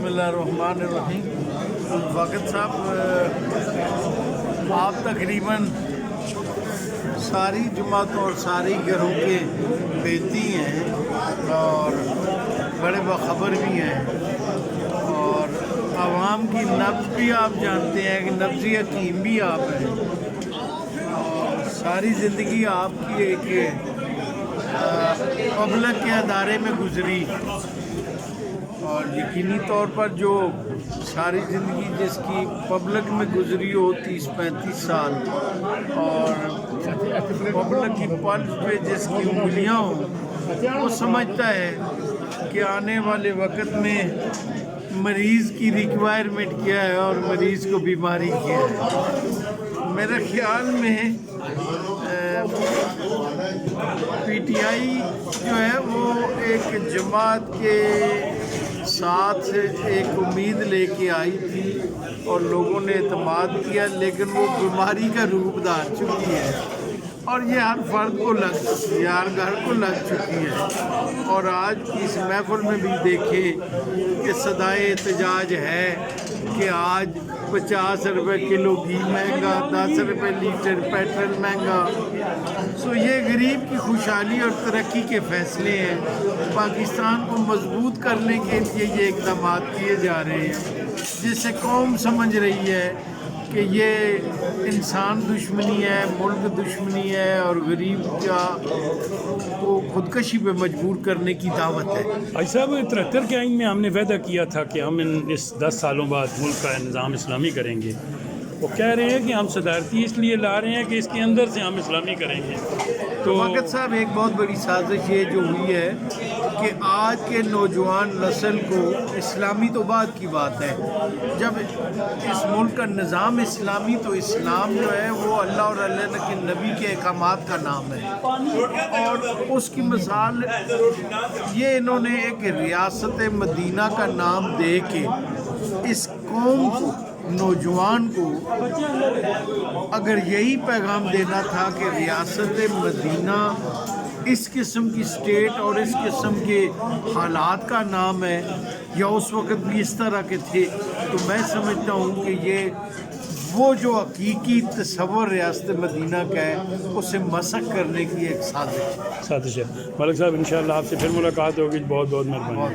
بسم اللہ الرحمن الرحیم۔ وقت صاحب، آپ تقریباً ساری جماعتوں اور ساری گروہ کے بیتی ہیں اور بڑے باخبر بھی ہیں، اور عوام کی نبض بھی آپ جانتے ہیں کہ نبضی حکیم بھی آپ ہیں، اور ساری زندگی آپ کی ایک پبلک کے ادارے میں گزری، اور یقینی طور پر جو ساری زندگی جس کی پبلک میں گزری ہو 30-35 سال، اور پبلک کی پلس پہ جس کی انگلیاں ہوں، وہ سمجھتا ہے کہ آنے والے وقت میں مریض کی ریکوائرمنٹ کیا ہے اور مریض کو بیماری کیا ہے۔ میرے خیال میں پی ٹی آئی جو ہے وہ ایک جماعت کے ساتھ ایک امید لے کے آئی تھی اور لوگوں نے اعتماد کیا، لیکن وہ بیماری کا روپ دھار چکی ہے، اور یہ ہر فرد کو لگ چکی ہے، ہر گھر کو لگ چکی ہے۔ اور آج کی اس محفل میں بھی دیکھیں کہ صدائے احتجاج ہے کہ آج 50 روپے کلو گھی مہنگا، 10 روپے لیٹر پیٹرول مہنگا۔ یہ غریب کی خوشحالی اور ترقی کے فیصلے ہیں۔ پاکستان کو مضبوط کرنے کے لیے یہ اقدامات کیے جا رہے ہیں، جس سے قوم سمجھ رہی ہے کہ یہ انسان دشمنی ہے، ملک دشمنی ہے، اور غریب کو خودکشی پہ مجبور کرنے کی دعوت ہے۔ بھائی صاحب، 73 کے آئین میں ہم نے وعدہ کیا تھا کہ ہم اس 10 سالوں بعد ملک کا نظام اسلامی کریں گے۔ وہ کہہ رہے ہیں کہ ہم صدارتی اس لیے لا رہے ہیں کہ اس کے اندر سے ہم اسلامی کریں گے۔ تو وقت صاحب، ایک بہت بڑی سازش یہ جو ہوئی ہے کہ آج کے نوجوان نسل کو اسلامی تو بعد کی بات ہے، جب اس ملک کا نظام اسلامی، تو اسلام جو ہے وہ اللہ اور اللہ کے نبی کے احکامات کا نام ہے، اور اس کی مثال یہ انہوں نے ایک ریاست مدینہ کا نام دے کے اس قوم کو، نوجوان کو، اگر یہی پیغام دینا تھا کہ ریاست مدینہ اس قسم کی اسٹیٹ اور اس قسم کے حالات کا نام ہے، یا اس وقت بھی اس طرح کے تھے، تو میں سمجھتا ہوں کہ یہ وہ جو حقیقی تصور ریاست مدینہ کا ہے اسے مسخ کرنے کی ایک سازش ہے۔ ملک صاحب، انشاءاللہ آپ سے پھر ملاقات ہوگی۔ بہت بہت مہربانی۔